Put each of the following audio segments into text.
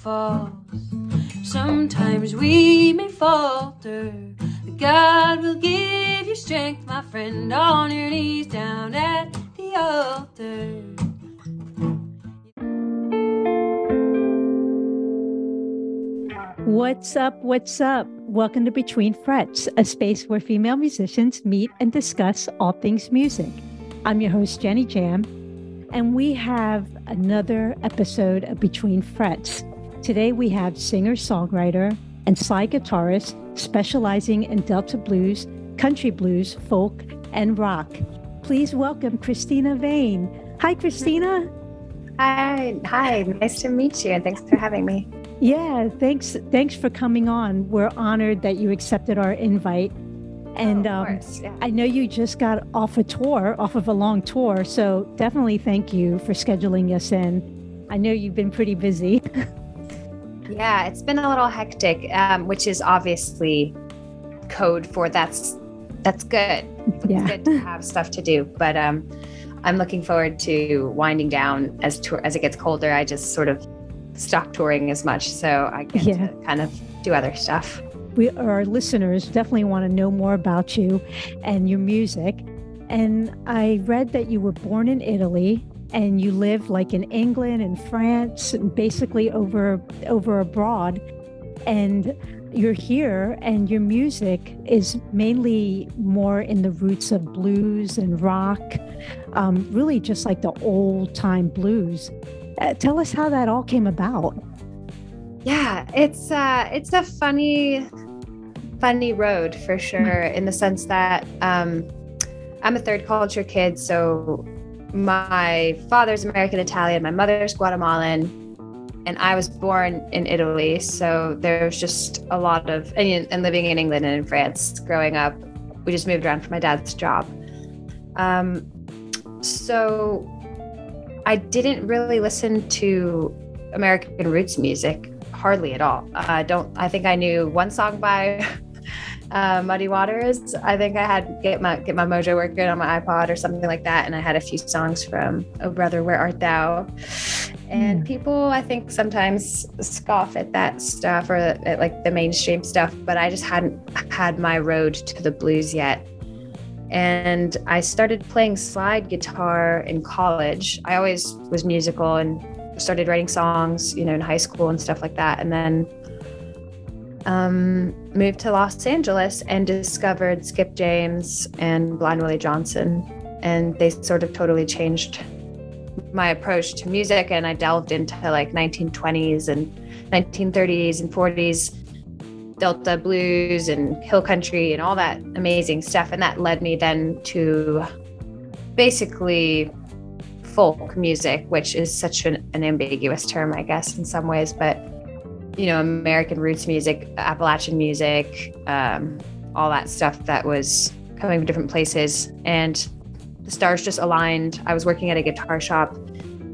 falls. Sometimes we may falter, but God will give you strength, my friend, on your knees down at the altar. What's up? What's up? Welcome to Between Frets, a space where female musicians meet and discuss all things music. I'm your host, Genny Jam, and we have another episode of Between Frets. Today we have singer-songwriter and slide guitarist specializing in Delta blues, country blues, folk, and rock. Please welcome Cristina Vane. Hi, Cristina. Hi. Nice to meet you, and thanks for having me. Yeah, thanks for coming on. We're honored that you accepted our invite. And of course, yeah. I know you just got off of a long tour, so definitely thank you for scheduling us in. I know you've been pretty busy. Yeah, it's been a little hectic, which is obviously code for that's good. Yeah. It's good to have stuff to do, but I'm looking forward to winding down as it gets colder. I just sort of stop touring as much, so I get to kind of do other stuff. Our listeners definitely want to know more about you and your music. And I read that you were born in Italy and you live like in England and France, and basically over abroad. And you're here and your music is mainly more in the roots of blues and rock, really just like the old time blues. Tell us how that all came about. Yeah, it's a funny road for sure, in the sense that I'm a third culture kid. So my father's American Italian, my mother's Guatemalan, and I was born in Italy. So there's just a lot of, and living in England and in France growing up. We just moved around for my dad's job. So I didn't really listen to American roots music hardly at all. I think I knew one song by Muddy Waters. I think I had Get My Mojo Working on my iPod or something like that, and I had a few songs from Oh Brother, Where Art Thou? And people, I think, sometimes scoff at that stuff, or at like the mainstream stuff, but I just hadn't had my road to the blues yet. And I started playing slide guitar in college. I always was musical and started writing songs, in high school and stuff like that. And then moved to Los Angeles and discovered Skip James and Blind Willie Johnson. And they sort of totally changed my approach to music. And I delved into like 1920s and 1930s and 40s Delta blues and hill country and all that amazing stuff. And that led me then to basically folk music, which is such an ambiguous term, I guess, in some ways. But, American roots music, Appalachian music, all that stuff that was coming from different places. And the stars just aligned. I was working at a guitar shop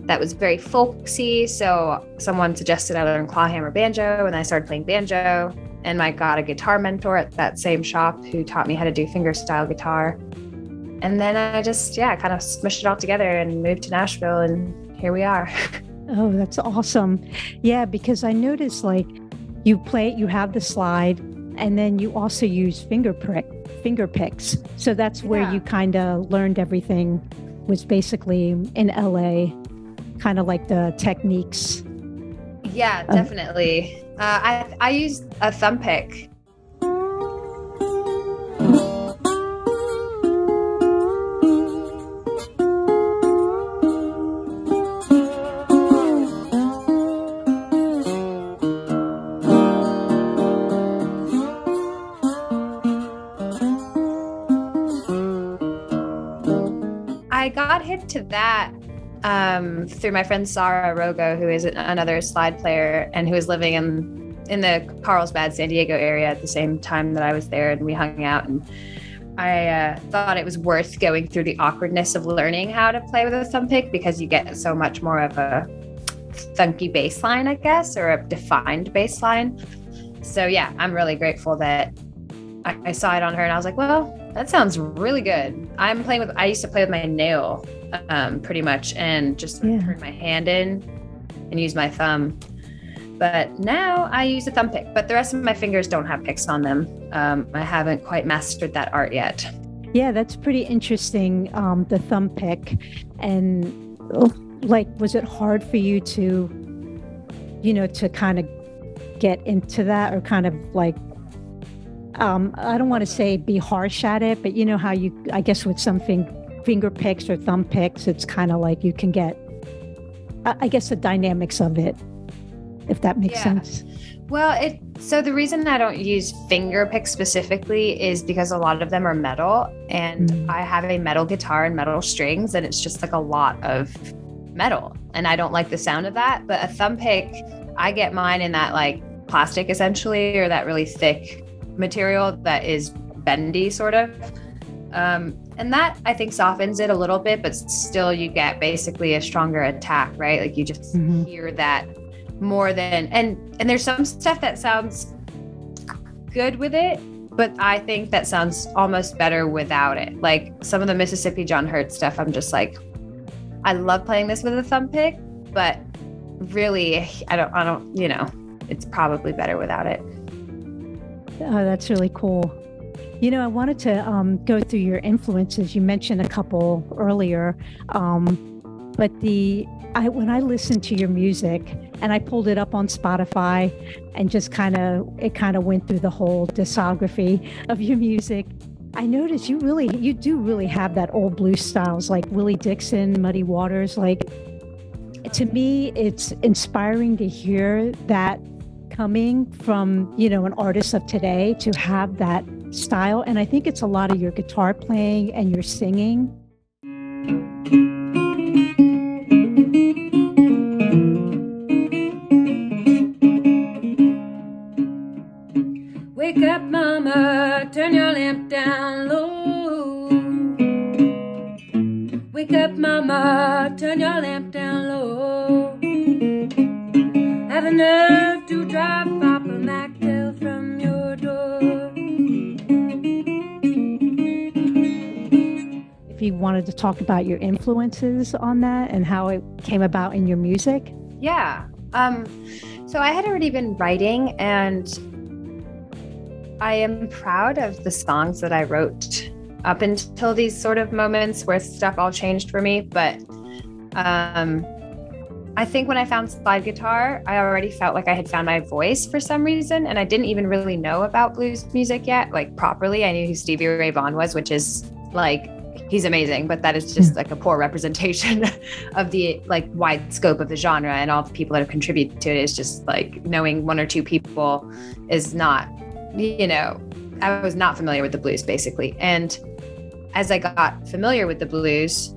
that was very folksy. So someone suggested I learn clawhammer banjo, and I started playing banjo. And I got a guitar mentor at that same shop who taught me how to do fingerstyle guitar. And then I just, kind of smushed it all together and moved to Nashville, and here we are. Oh, that's awesome. Yeah, because I noticed like you have the slide, and then you also use finger picks. So that's where you kind of learned everything, was basically in LA, kind of like the techniques. Yeah, definitely. I used a thumb pick. I got hip to that through my friend Sarah Rogo, who is another slide player and who was living in the Carlsbad, San Diego area at the same time that I was there, and we hung out. And I thought it was worth going through the awkwardness of learning how to play with a thumb pick, because you get so much more of a thunky bass line, I guess, or a defined bass line. So yeah, I'm really grateful that I saw it on her, and I was like, well, that sounds really good. I used to play with my nail pretty much, and just turn my hand in and use my thumb. But now I use a thumb pick, but the rest of my fingers don't have picks on them. I haven't quite mastered that art yet. Yeah, that's pretty interesting, the thumb pick. And like, was it hard for you to, to kind of get into that, or kind of like, I don't want to say be harsh at it, but you know how I guess with some finger picks or thumb picks, it's kind of like you can get, I guess, the dynamics of it, if that makes sense. Well, so the reason I don't use finger picks specifically is because a lot of them are metal, and I have a metal guitar and metal strings, and it's just like a lot of metal, and I don't like the sound of that. But a thumb pick, I get mine in that like plastic essentially, or that really thick material that is bendy sort of. And that I think softens it a little bit, but still you get basically a stronger attack, right? Like you just hear that more than, and there's some stuff that sounds good with it, but I think that sounds almost better without it. Like some of the Mississippi John Hurt stuff, I'm just like, I love playing this with a thumb pick, but really I don't, it's probably better without it. Oh, that's really cool. I wanted to go through your influences. You mentioned a couple earlier, but when I listened to your music and I pulled it up on Spotify and just it kind of went through the whole discography of your music, I noticed you do really have that old blues styles, like Willie Dixon, Muddy Waters. Like, to me, it's inspiring to hear that coming from, an artist of today, to have that style. And I think it's a lot of your guitar playing and your singing. Wake up, mama, turn your lamp down low. Wake up, mama, turn your lamp down low. Have the nerve to drive Papa Mactail from your door. If you wanted to talk about your influences on that and how it came about in your music. Yeah. So I had already been writing, and I am proud of the songs that I wrote up until these sort of moments where stuff all changed for me. But I think when I found slide guitar, I already felt like I had found my voice for some reason. And I didn't even really know about blues music yet, like properly. I knew who Stevie Ray Vaughan was, which is like, he's amazing, but that is just like a poor representation of the like wide scope of the genre, and all the people that have contributed to it is just like knowing one or two people is not, I was not familiar with the blues basically. And as I got familiar with the blues,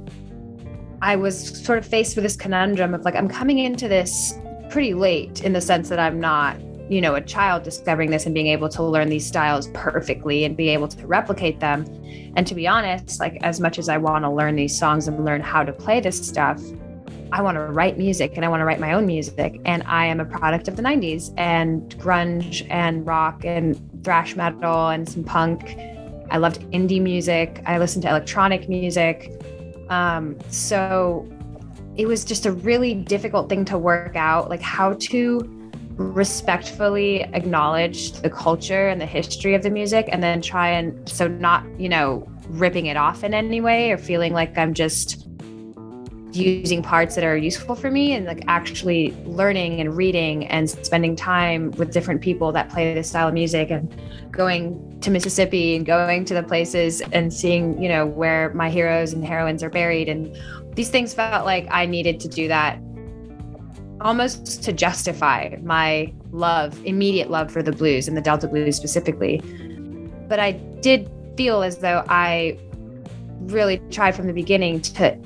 I was sort of faced with this conundrum of like, I'm coming into this pretty late in the sense that I'm not, a child discovering this and being able to learn these styles perfectly and be able to replicate them. And to be honest, like as much as I want to learn these songs and learn how to play this stuff, I want to write music and I want to write my own music. And I am a product of the 90s and grunge and rock and thrash metal and some punk. I loved indie music. I listened to electronic music. So it was just a really difficult thing to work out, like how to respectfully acknowledge the culture and the history of the music, and then try and, so not, ripping it off in any way or feeling like I'm just using parts that are useful for me, and like actually learning and reading and spending time with different people that play this style of music, and going to Mississippi and going to the places and seeing, where my heroes and heroines are buried. And these things felt like I needed to do that almost to justify my immediate love for the blues and the Delta blues specifically. But I did feel as though I really tried from the beginning to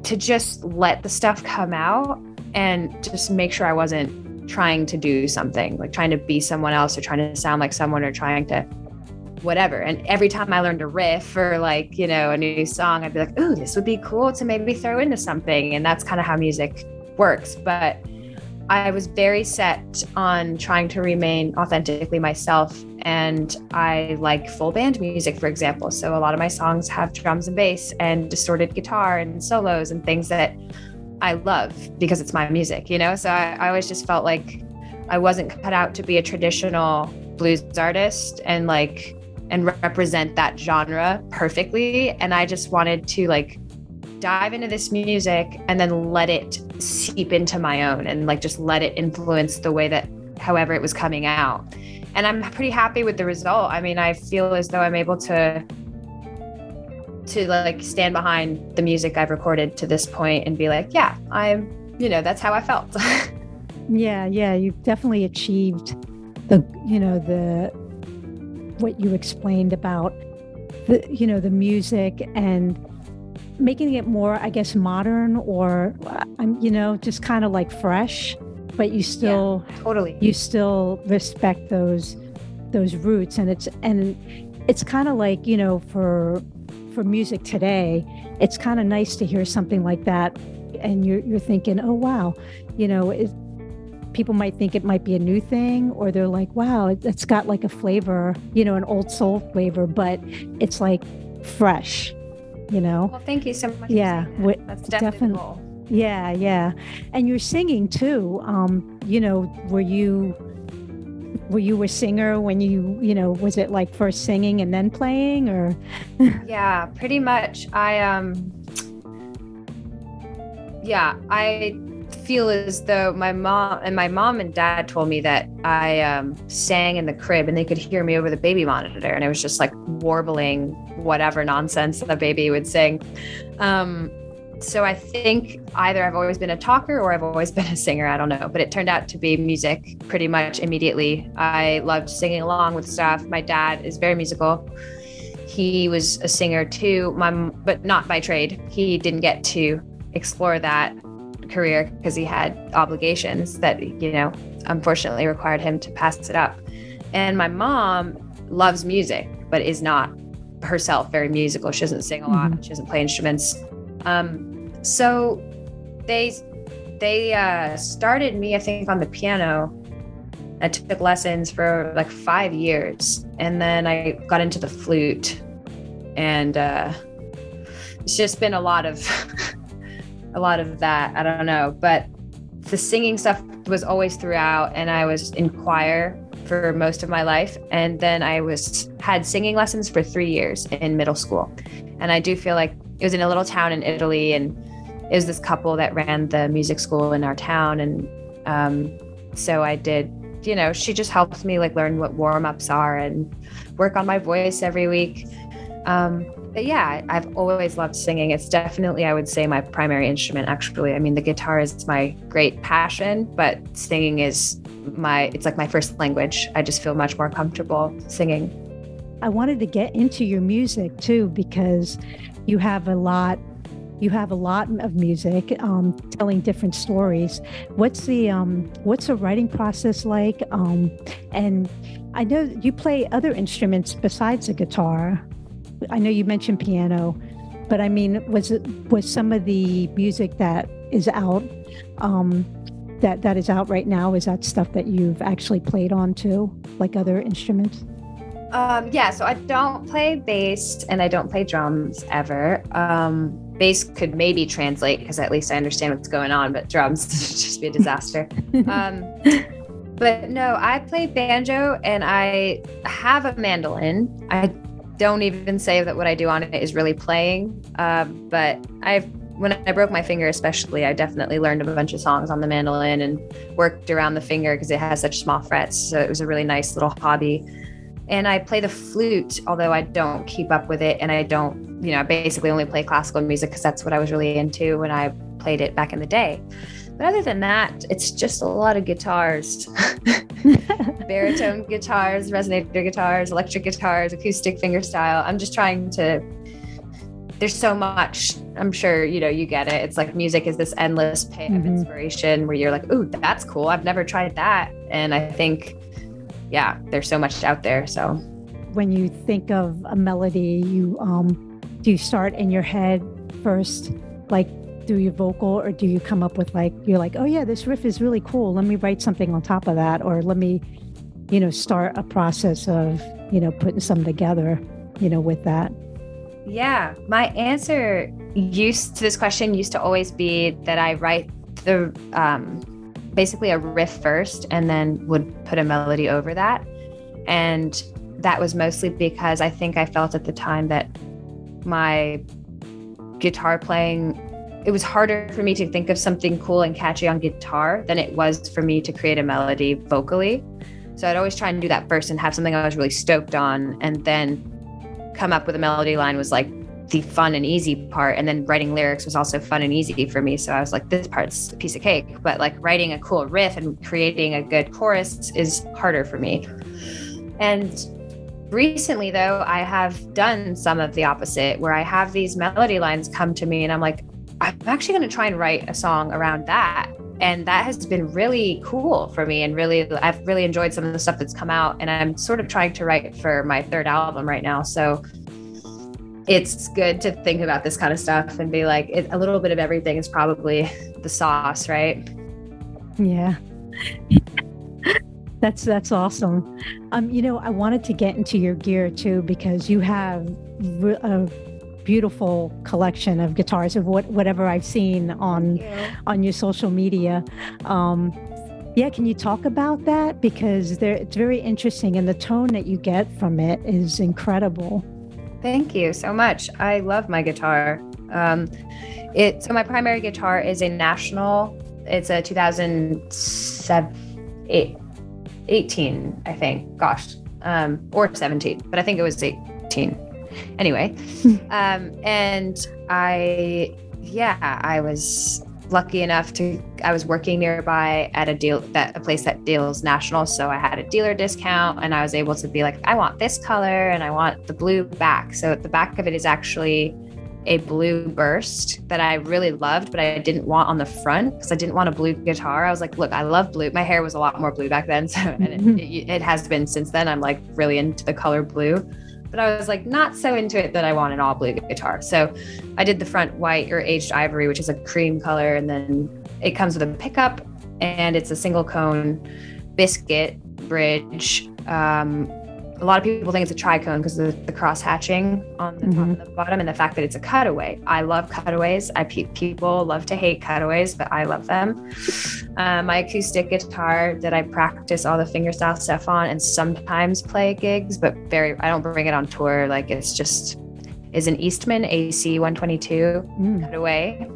just let the stuff come out and just make sure I wasn't trying to do something, like trying to be someone else or trying to sound like someone or trying to whatever. And every time I learned a riff or like, a new song, I'd be like, ooh, this would be cool to maybe throw into something. And that's kind of how music works. But I was very set on trying to remain authentically myself. And I like full band music, for example. So a lot of my songs have drums and bass and distorted guitar and solos and things that I love because it's my music, So I always just felt like I wasn't cut out to be a traditional blues artist and represent that genre perfectly. And I just wanted to like dive into this music and then let it seep into my own and like just let it influence the way that however it was coming out. And I'm pretty happy with the result. I mean, I feel as though I'm able to like stand behind the music I've recorded to this point and be like, yeah, that's how I felt. Yeah, you've definitely achieved what you explained about the music and making it more, I guess, modern or, just kind of like fresh, but you still, totally, you still respect those roots. And it's kind of like, for music today, it's kind of nice to hear something like that. And you're thinking, oh, wow, people might think it might be a new thing, or they're like, wow, it's got like a flavor, an old soul flavor, but it's like fresh, Well, thank you so much. Yeah, that's definitely the goal. Yeah. And you're singing too. Were you a singer when was it like first singing and then playing, or? Yeah, pretty much. I feel as though my mom and dad told me that I sang in the crib and they could hear me over the baby monitor, and it was just like warbling whatever nonsense the baby would sing. So I think either I've always been a talker or I've always been a singer. I don't know, but it turned out to be music pretty much immediately. I loved singing along with stuff. My dad is very musical. He was a singer too, but not by trade. He didn't get to explore that career because he had obligations that, unfortunately required him to pass it up. And my mom loves music, but is not herself very musical. She doesn't sing a lot. Mm-hmm. She doesn't play instruments. So they started me, I think, on the piano. I took lessons for like 5 years, and then I got into the flute, and it's just been a lot of that. I don't know, but the singing stuff was always throughout, and I was in choir for most of my life, and then I had singing lessons for 3 years in middle school. And I do feel like it was in a little town in Italy, and it was this couple that ran the music school in our town. And so I did, she just helped me like learn what warm-ups are and work on my voice every week. But yeah, I've always loved singing. It's definitely, I would say, my primary instrument, actually. I mean, the guitar is my great passion, but singing is it's like my first language. I just feel much more comfortable singing. I wanted to get into your music too, because you have a lot of music, telling different stories. What's the writing process like? And I know you play other instruments besides the guitar. I know you mentioned piano, but I mean, was some of the music that is out, that is out right now, is that stuff that you've actually played on too, like other instruments? Yeah, so I don't play bass and I don't play drums ever. Bass could maybe translate because at least I understand what's going on, but drums would just be a disaster. But no, I play banjo and I have a mandolin. I don't even say that what I do on it is really playing. But when I broke my finger especially, I definitely learned a bunch of songs on the mandolin and worked around the finger because it has such small frets. So it was a really nice little hobby. And I play the flute, although I don't keep up with it. And I don't, I basically only play classical music because that's what I was really into when I played it back in the day. But other than that, it's just a lot of guitars, baritone guitars, resonator guitars, electric guitars, acoustic fingerstyle. I'm just trying to, there's so much, I'm sure, you get it. It's like music is this endless pit of inspiration where you're like, ooh, that's cool. I've never tried that. And I think, yeah, there's so much out there. So when you think of a melody, do you start in your head first, like through your vocal, or do you come up with you're like, oh yeah, this riff is really cool. Let me write something on top of that. Or let me, start a process of, putting something together, with that. Yeah. My answer to this question used to always be that I write the basically a riff first and then would put a melody over that. And that was mostly because I think I felt at the time that my guitar playing, it was harder for me to think of something cool and catchy on guitar than it was for me to create a melody vocally. So I'd always try and do that first and have something I was really stoked on, and then come up with a melody line was like the fun and easy part. And then writing lyrics was also fun and easy for me. So I was like, this part's a piece of cake, but like writing a cool riff and creating a good chorus is harder for me. And recently though, I have done some of the opposite, where I have these melody lines come to me and I'm like, I'm actually going to try and write a song around that. And that has been really cool for me. And really, I've really enjoyed some of the stuff that's come out, and I'm sort of trying to write for my third album right now. So it's good to think about this kind of stuff and be like, a little bit of everything is probably the sauce, right? Yeah. That's awesome. I wanted to get into your gear too, because you have a beautiful collection of guitars of whatever I've seen on your social media. Can you talk about that? Because it's very interesting, and the tone that you get from it is incredible. Thank you so much. I love my guitar. So my primary guitar is a National. It's a 2018, I think. Gosh, or 17, but I think it was 18. Anyway, and I was lucky enough I was working nearby at a place that deals National. So I had a dealer discount, and I was able to be like, I want this color and I want the blue back. So at the back of it is actually a blue burst that I really loved, but I didn't want on the front because I didn't want a blue guitar. I was like, look, I love blue. My hair was a lot more blue back then. So, and it has been since then. I'm like really into the color blue. But I was like not so into it that I want an all blue guitar. So I did the front white or aged ivory, which is a cream color. And then it comes with a pickup, and it's a single cone biscuit bridge. A lot of people think it's a tricone because of the cross hatching on the top and the bottom, and the fact that it's a cutaway. I love cutaways. People love to hate cutaways, but I love them. My acoustic guitar that I practice all the fingerstyle stuff on and sometimes play gigs, but I don't bring it on tour. Like is an Eastman AC 122 cutaway.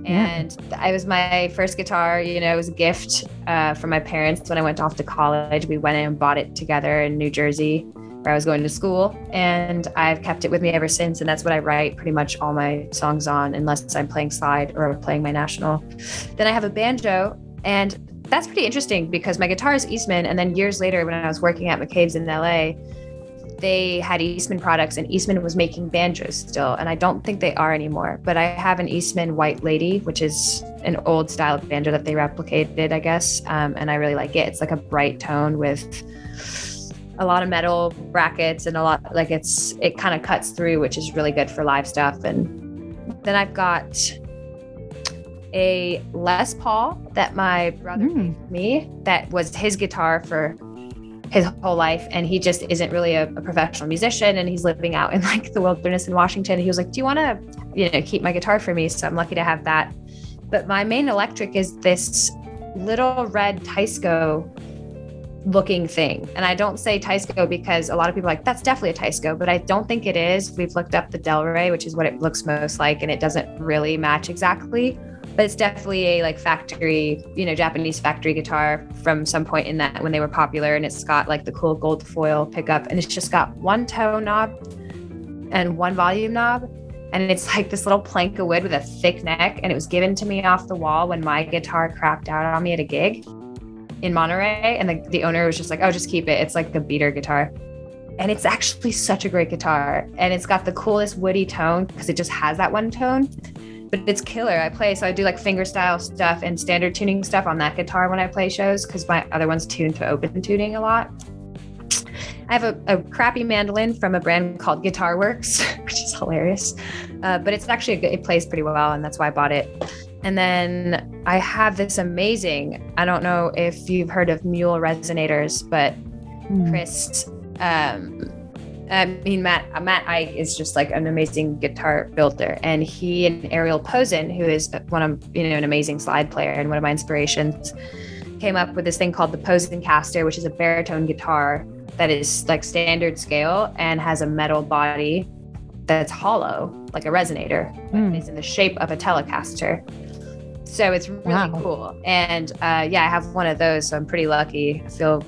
And it was my first guitar, it was a gift from my parents when I went off to college. We went in and bought it together in New Jersey, where I was going to school. And I've kept it with me ever since. And that's what I write pretty much all my songs on, unless I'm playing slide or playing my National. Then I have a banjo. And that's pretty interesting because my guitar is Eastman. And then years later, when I was working at McCabe's in LA, they had Eastman products, and Eastman was making banjos still. And I don't think they are anymore, but I have an Eastman White Lady, which is an old style of banjo that they replicated, I guess. And I really like it. It's like a bright tone with a lot of metal brackets and a lot, like it kind of cuts through, which is really good for live stuff. And then I've got a Les Paul that my brother gave me. That was his guitar for his whole life, and he just isn't really a professional musician, and he's living out in like the wilderness in Washington. And he was like, do you want to keep my guitar for me? So I'm lucky to have that. But my main electric is this little red Teisco looking thing. And I don't say Teisco because a lot of people are like, that's definitely a Teisco, but I don't think it is. We've looked up the Delray, which is what it looks most like, and it doesn't really match exactly. But it's definitely a like factory, Japanese factory guitar from some point in that when they were popular. And it's got like the cool gold foil pickup, and it's just got one tone knob and one volume knob. And it's like this little plank of wood with a thick neck. And it was given to me off the wall when my guitar crapped out on me at a gig in Monterey. And the owner was just like, oh, just keep it. It's like a beater guitar. And it's actually such a great guitar. And it's got the coolest woody tone because it just has that one tone. But it's killer. I do like fingerstyle stuff and standard tuning stuff on that guitar when I play shows, because my other one's tuned to open tuning a lot. I have a crappy mandolin from a brand called Guitar Works, which is hilarious. But it's actually it plays pretty well, and that's why I bought it. And then I have this amazing, I don't know if you've heard of Mule resonators, but Chris I mean, Matt Ike is just like an amazing guitar builder, and he and Ariel Posen, who is an amazing slide player and one of my inspirations, came up with this thing called the Posen Caster, which is a baritone guitar that is like standard scale and has a metal body that's hollow, like a resonator, but it's in the shape of a Telecaster. So it's really cool. And I have one of those, so I'm pretty lucky. I feel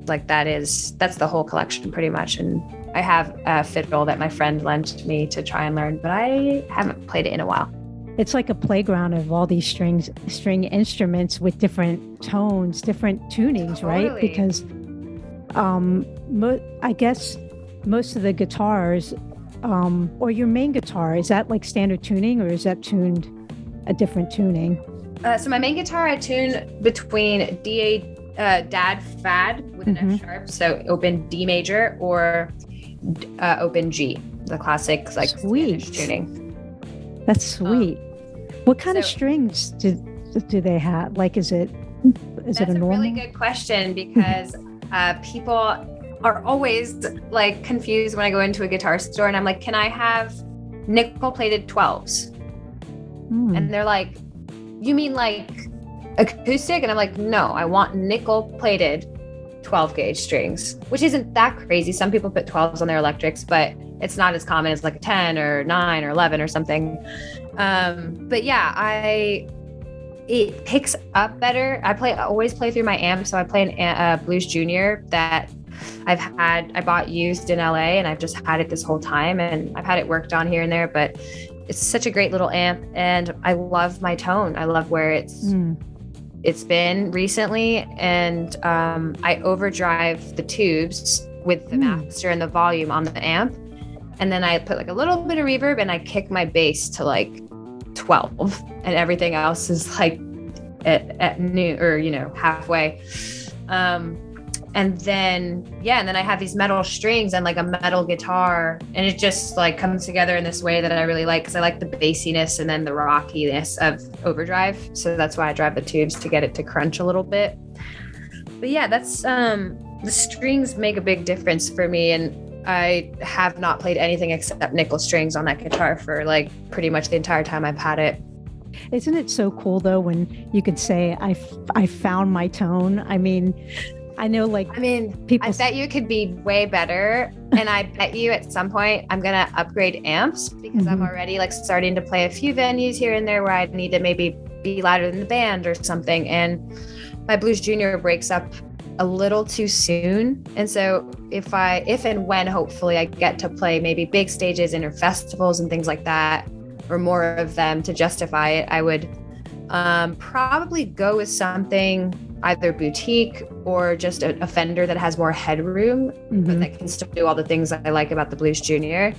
like that's the whole collection pretty much. And I have a fiddle that my friend lent me to try and learn, but I haven't played it in a while. It's like a playground of all these string instruments with different tones, different tunings, Totally. right? Because I guess most of the guitars, or your main guitar, is that like standard tuning, or is that tuned a different tuning? So my main guitar, I tune between Dad Fad with an F sharp, so open D major, or open G, the classic like Spanish tuning. That's sweet. What kind of strings do they have? Like, is it a normal? That's a really good question, because people are always like confused when I go into a guitar store and I'm like, can I have nickel plated 12s? And they're like, you mean like acoustic? And I'm like, no, I want nickel plated 12 gauge strings, which isn't that crazy. Some people put 12s on their electrics, but it's not as common as like a 10 or 9 or 11 or something. But yeah, it picks up better. I always play through my amp. So I play an Blues Junior that I bought used in LA, and I've just had it this whole time, and I've had it worked on here and there, but it's such a great little amp, and I love my tone. I love where it's been recently, and I overdrive the tubes with the master and the volume on the amp, and then I put like a little bit of reverb, and I kick my bass to like 12, and everything else is like at noon, or halfway. And then I have these metal strings and like a metal guitar, and it just like comes together in this way that I really like, because I like the bassiness and then the rockiness of overdrive. So that's why I drive the tubes, to get it to crunch a little bit. But yeah, that's the strings make a big difference for me, and I have not played anything except nickel strings on that guitar for like pretty much the entire time I've had it. Isn't it so cool though when you could say I found my tone? I mean, I know, people. I bet you could be way better. And I bet you at some point I'm going to upgrade amps, because I'm already like starting to play a few venues here and there where I need to maybe be louder than the band or something. And my Blues Junior breaks up a little too soon. And so if and when hopefully I get to play maybe big stages and festivals and things like that, or more of them to justify it, I would probably go with something either boutique or just a Fender that has more headroom, but that can still do all the things that I like about the Blues Junior.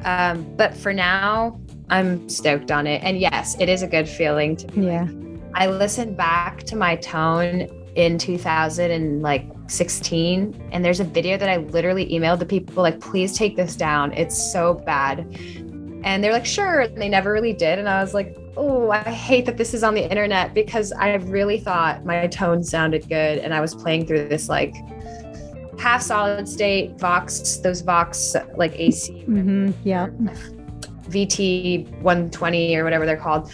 But for now, I'm stoked on it. And yes, it is a good feeling to be like, I listened back to my tone in 2016, and there's a video that I literally emailed the people like, please take this down. It's so bad. And they're like, sure. And they never really did. And I was like, oh, I hate that this is on the internet, because I really thought my tone sounded good. And I was playing through this like half solid state Vox like AC, VT 120 or whatever they're called.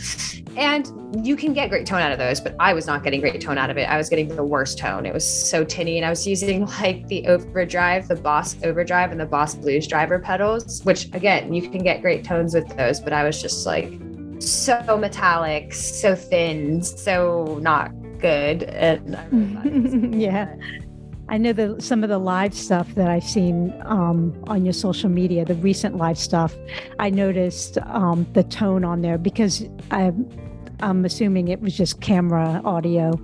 And you can get great tone out of those, but I was not getting great tone out of it. I was getting the worst tone. It was so tinny, and I was using like the overdrive, the Boss overdrive and the Boss Blues driver pedals, which again, you can get great tones with those, but I was just like so metallic, so thin, so not good. And I really thought it was yeah. I know that some of the live stuff that I've seen on your social media, the recent live stuff, I noticed the tone on there, because I'm assuming it was just camera audio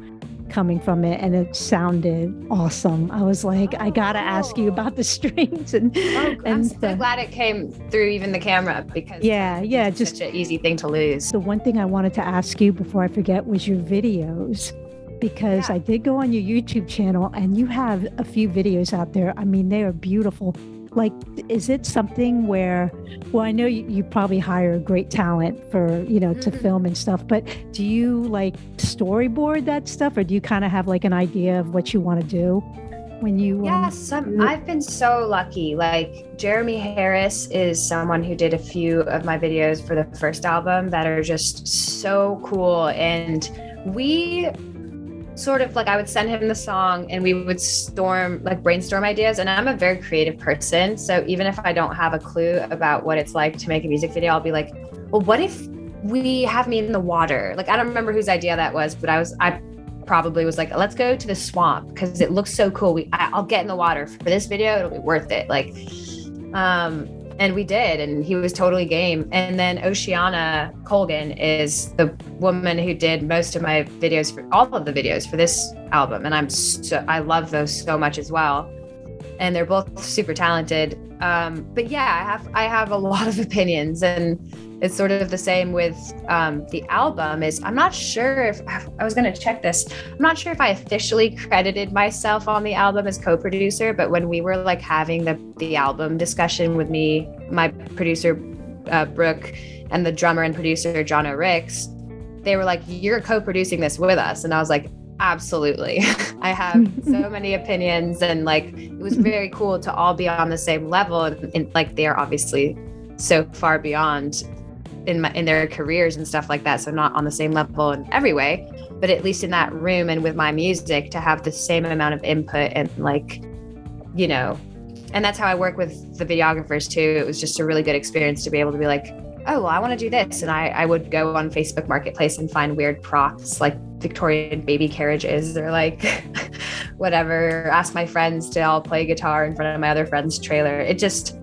coming from it, and it sounded awesome. I was like, I gotta ask you about the strings. I'm so glad it came through even the camera, because it's just such an easy thing to lose. The one thing I wanted to ask you before I forget was your videos, because I did go on your YouTube channel, and you have a few videos out there. I mean, they are beautiful. Like, is it something where, well, I know you probably hire great talent for, to film and stuff, but do you like storyboard that stuff, or do you kind of have like an idea of what you want to do? when you? Yes, I've been so lucky. Like Jeremy Harris is someone who did a few of my videos for the first album that are just so cool. And we sort of like, I would send him the song and we would brainstorm ideas. And I'm a very creative person. So even if I don't have a clue about what it's like to make a music video, I'll be like, well, what if we have me in the water? Like, I don't remember whose idea that was, but I probably was like, let's go to the swamp because it looks so cool. I'll get in the water for this video. It'll be worth it. Like, and we did, and he was totally game. And then Oceana Colgan is the woman who did most of my videos, for all of the videos for this album. And I love those so much as well. And they're both super talented. But yeah, I have a lot of opinions, and it's sort of the same with the album. I'm not sure if I was going to check this. I'm not sure if I officially credited myself on the album as co-producer, but when we were like having the album discussion with me, my producer, Brooke, and the drummer and producer, John O'Ricks, they were like, you're co-producing this with us. And I was like, absolutely. I have so many opinions, and like, it was very cool to all be on the same level. And like, they are obviously so far beyond in their careers and stuff like that. So not on the same level in every way, but at least in that room and with my music to have the same amount of input and like, you know, and that's how I work with the videographers too. It was just a really good experience to be able to be like, oh, well, I want to do this. And I would go on Facebook Marketplace and find weird props like Victorian baby carriages or like whatever, ask my friends to all play guitar in front of my other friend's trailer. It's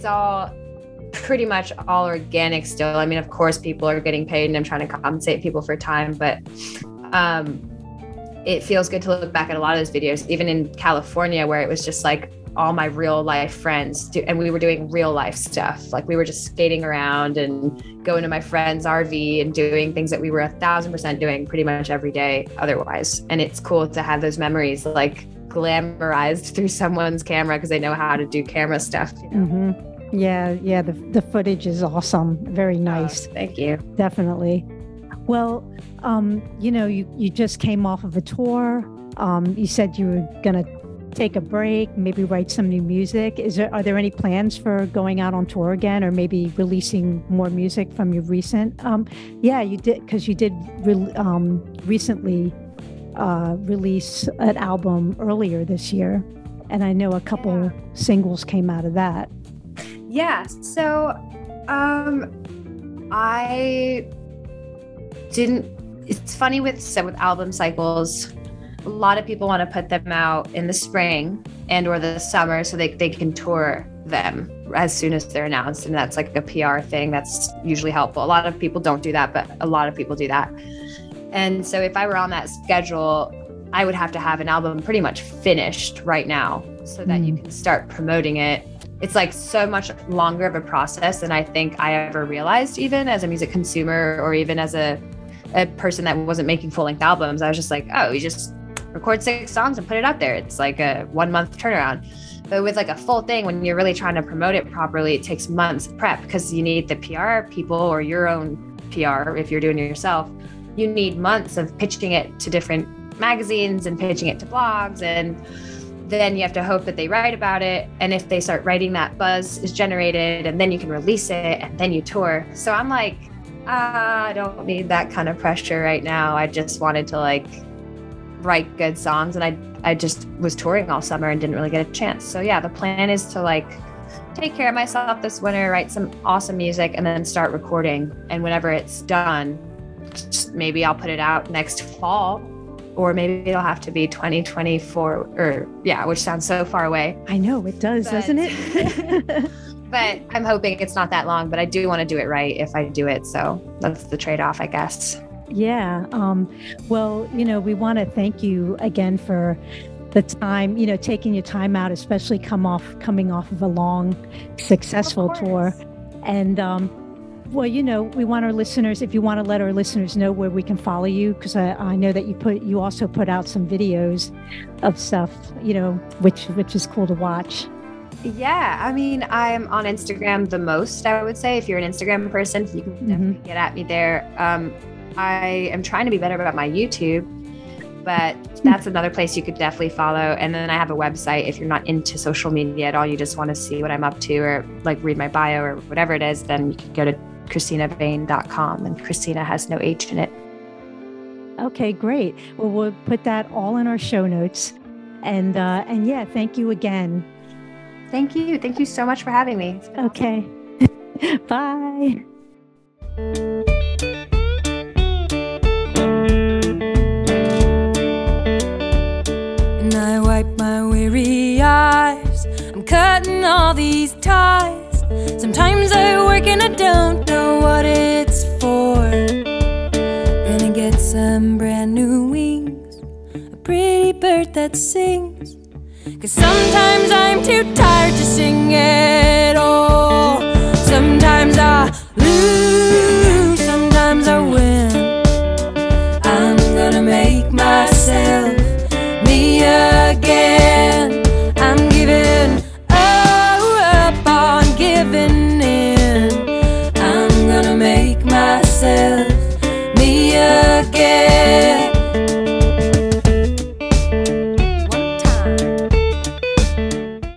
all pretty much all organic still. I mean, of course, people are getting paid and I'm trying to compensate people for time, but it feels good to look back at a lot of those videos, even in California, where it was just like all my real life friends and we were doing real life stuff. Like we were just skating around and going to my friend's RV and doing things that we were 1,000% doing pretty much every day otherwise. And it's cool to have those memories like glamorized through someone's camera because they know how to do camera stuff, you know? Mm-hmm. Yeah. The footage is awesome. Very nice. Oh, thank you. Definitely. Well, you know, you just came off of a tour. You said you were going to take a break, maybe write some new music. Are there any plans for going out on tour again, or maybe releasing more music from your recent? Yeah, you did, because you did recently release an album earlier this year, and I know a couple singles came out of that. Yeah. So, I didn't. It's funny with album cycles. A lot of people want to put them out in the spring and or the summer so they can tour them as soon as they're announced. And that's like a PR thing. That's usually helpful. A lot of people don't do that, but a lot of people do that. And so if I were on that schedule, I would have to have an album pretty much finished right now so that you can start promoting it. It's like so much longer of a process than I think I ever realized, even as a music consumer or even as a person that wasn't making full-length albums. I was just like, oh, you just record 6 songs and put it out there. It's like a 1-month turnaround. But with like a full thing, when you're really trying to promote it properly, it takes months of prep because you need the PR people or your own PR if you're doing it yourself. You need months of pitching it to different magazines and pitching it to blogs, and then you have to hope that they write about it. And if they start writing, that buzz is generated, and then you can release it, and then you tour. So I'm like, I don't need that kind of pressure right now. I just wanted to like write good songs, and I just was touring all summer and didn't really get a chance. So yeah, the plan is to like take care of myself this winter, write some awesome music, and then start recording. And whenever it's done, maybe I'll put it out next fall, or maybe it'll have to be 2024 or which sounds so far away. I know it does, doesn't it? But I'm hoping it's not that long, but I do want to do it right if I do it. So that's the trade-off, I guess. Yeah. Well, you know, we want to thank you again for the time, you know, taking your time out, especially coming off of a long, successful tour. And, well, you know, we want our listeners, if you want to let our listeners know where we can follow you, because I know that you also put out some videos of stuff, you know, which is cool to watch. Yeah, I mean, I'm on Instagram the most, I would say. If you're an Instagram person, you can definitely get at me there. I am trying to be better about my YouTube, but that's another place you could definitely follow. And then I have a website. If you're not into social media at all, you just want to see what I'm up to or like read my bio or whatever it is, then you can go to CristinaVane.com, and Cristina has no H in it. Okay, great. Well, we'll put that all in our show notes. And yeah, thank you again. Thank you. Thank you so much for having me. Okay. Bye. And I wipe my weary eyes. I'm cutting all these ties. Sometimes I work and I don't know what it's for. Gonna get some brand new wings, a pretty bird that sings. 'Cause sometimes I'm too tired to sing at all. Sometimes I lose, sometimes I win. I'm gonna make myself